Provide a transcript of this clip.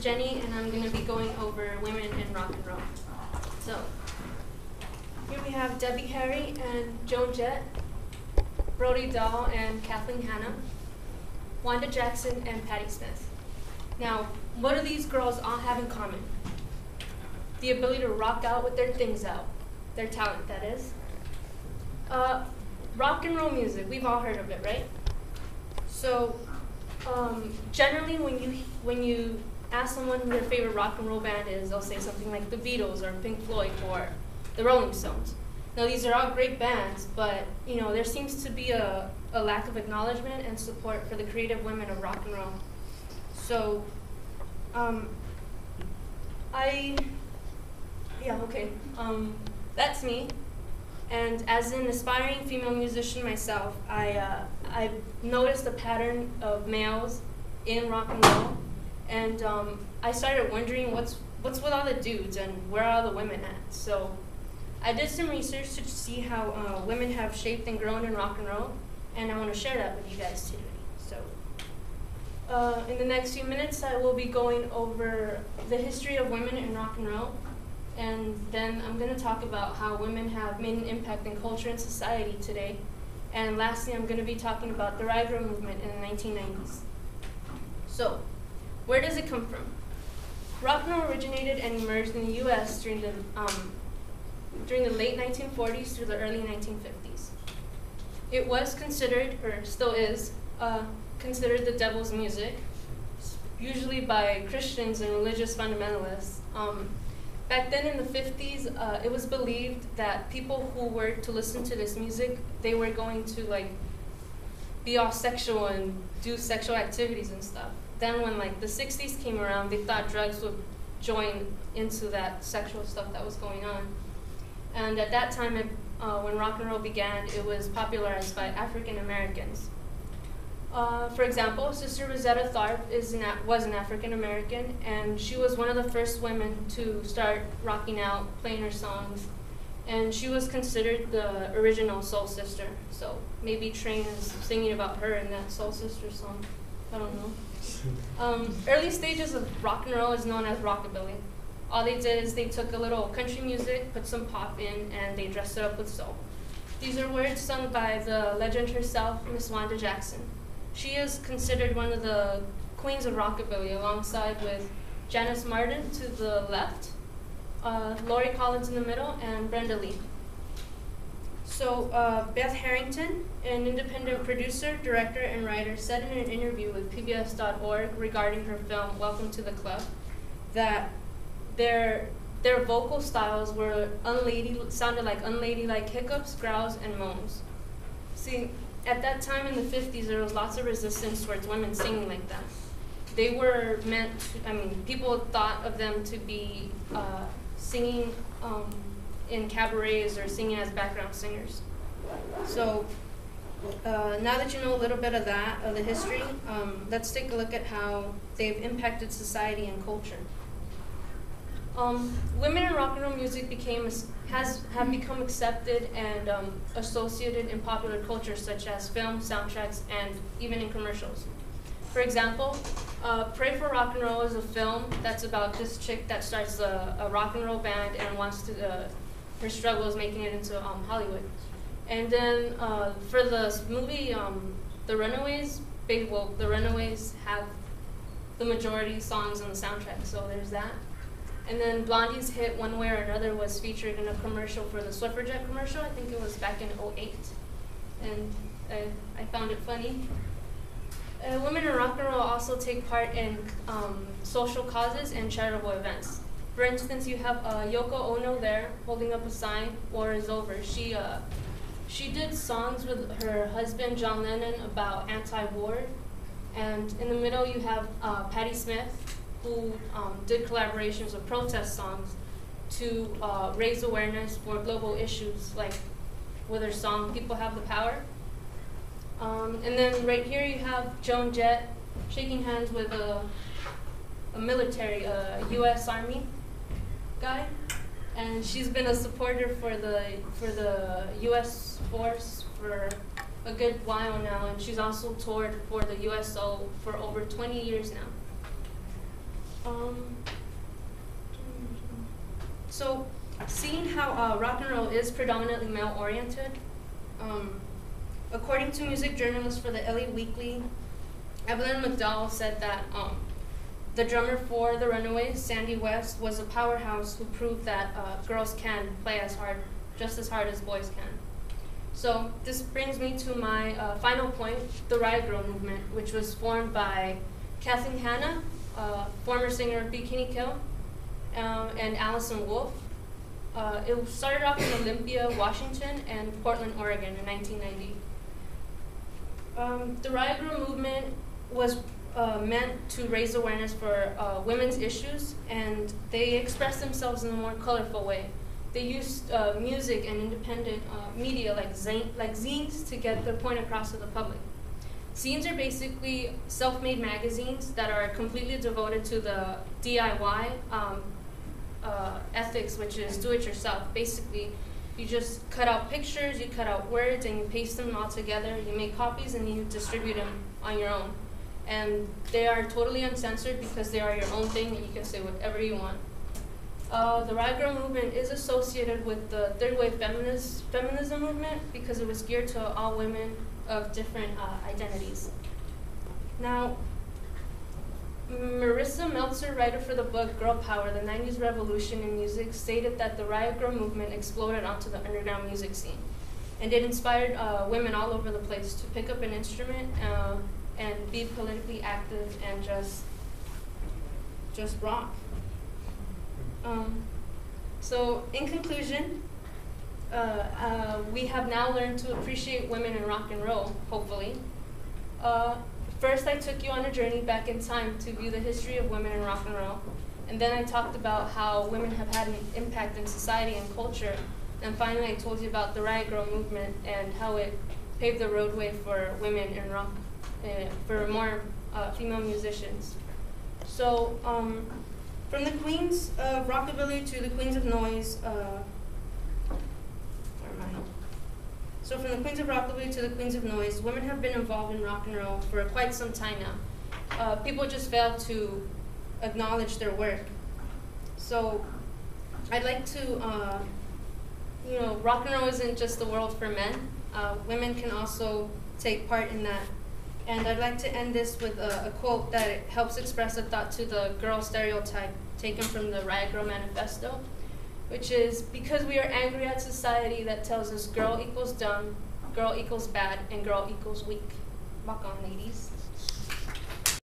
Jenny, and I'm going to be going over women in rock and roll. So, here we have Debbie Harry and Joan Jett, Brody Dahl and Kathleen Hanna, Wanda Jackson and Patti Smith. Now, what do these girls all have in common? The ability to rock out with their things out, their talent, that is. Rock and roll music, we've all heard of it, right? So, generally when you ask someone who their favorite rock and roll band is, they'll say something like the Beatles or Pink Floyd or the Rolling Stones. Now these are all great bands, but there seems to be a lack of acknowledgement and support for the creative women of rock and roll. So, that's me. And as an aspiring female musician myself, I've noticed a pattern of males in rock and roll, and I started wondering what's with all the dudes and where are all the women at. So I did some research to see how women have shaped and grown in rock and roll, and I want to share that with you guys today. So in the next few minutes, I will be going over the history of women in rock and roll. And then I'm going to talk about how women have made an impact in culture and society today. And lastly, I'm going to be talking about the Rider movement in the 1990s. So, where does it come from? Rock and roll originated and emerged in the U.S. during the late 1940s through the early 1950s. It was considered, or still is, considered the devil's music, usually by Christians and religious fundamentalists. Back then in the 50s, it was believed that people who were to listen to this music, they were going to be all sexual and do sexual activities and stuff. Then when the 60s came around, they thought drugs would join into that sexual stuff that was going on. And at that time, when rock and roll began, it was popularized by African Americans. For example, Sister Rosetta Tharpe was an African American, and she was one of the first women to start rocking out, playing her songs, and she was considered the original Soul Sister. So maybe Train is singing about her in that Soul Sister song. I don't know. Early stages of rock and roll is known as rockabilly. All they did is they took a little country music, put some pop in, and they dressed it up with soul. These are words sung by the legend herself, Miss Wanda Jackson. She is considered one of the queens of rockabilly, alongside with Janice Martin to the left, Lori Collins in the middle, and Brenda Lee. So Beth Harrington, an independent producer, director, and writer, said in an interview with PBS.org regarding her film Welcome to the Club that their vocal styles sounded like unladylike hiccups, growls, and moans. See, at that time in the 50s, there was lots of resistance towards women singing like that. They were people thought of them to be singing in cabarets or singing as background singers. So now that you know a little bit of that, of the history, let's take a look at how they've impacted society and culture. Women in rock and roll music have become accepted and associated in popular culture, such as film, soundtracks, and even in commercials. For example, Pray for Rock and Roll is a film that's about this chick that starts a rock and roll band and wants to, her struggles making it into Hollywood. And then for the movie, The Runaways, the Runaways have the majority songs on the soundtrack, so there's that. And then Blondie's hit One Way or Another was featured in a commercial for the Suffragette commercial. I think it was back in '08. And I found it funny. Women in rock and roll also take part in social causes and charitable events. For instance, you have Yoko Ono there holding up a sign, War is Over. She did songs with her husband, John Lennon, about anti-war. And in the middle, you have Patti Smith, who did collaborations with protest songs to raise awareness for global issues, like with her song, People Have the Power. And then right here you have Joan Jett shaking hands with a military, U.S. Army guy. And she's been a supporter for the U.S. force for a good while now, and she's also toured for the USO for over 20 years now. So, seeing how rock and roll is predominantly male-oriented, according to music journalist for the LA Weekly, Evelyn McDowell said that the drummer for the Runaways, Sandy West, was a powerhouse who proved that girls can play just as hard as boys can. So this brings me to my final point, the Riot Girl movement, which was formed by Kathleen Hanna, former singer of Bikini Kill, and Allison Wolfe. It started off in Olympia, Washington, and Portland, Oregon in 1990. The Riot Girl movement was meant to raise awareness for women's issues, and they expressed themselves in a more colorful way. They used music and independent media like zines to get their point across to the public. Zines are basically self-made magazines that are completely devoted to the DIY ethics, which is do-it-yourself. Basically, you just cut out pictures, you cut out words, and you paste them all together. You make copies and you distribute them on your own. And they are totally uncensored because they are your own thing and you can say whatever you want. The Riot Girl movement is associated with the third wave feminism movement because it was geared to all women of different identities. Now, Marissa Meltzer, writer for the book Girl Power, The 90s Revolution in Music, stated that the Riot Girl movement exploded onto the underground music scene. And it inspired women all over the place to pick up an instrument and be politically active and just rock. So in conclusion, we have now learned to appreciate women in rock and roll, hopefully. First, I took you on a journey back in time to view the history of women in rock and roll. And then I talked about how women have had an impact in society and culture. And finally, I told you about the Riot Girl movement and how it paved the roadway for women in rock, for more female musicians. So, from the queens of rockabilly to the queens of noise, So from the queens of rockabilly to the queens of noise, women have been involved in rock and roll for quite some time now. People just fail to acknowledge their work. So I'd like to, rock and roll isn't just the world for men. Women can also take part in that. And I'd like to end this with a quote that helps express a thought to the girl stereotype taken from the Riot Girl Manifesto, which is, because we are angry at society that tells us girl equals dumb, girl equals bad, and girl equals weak. Rock on, ladies.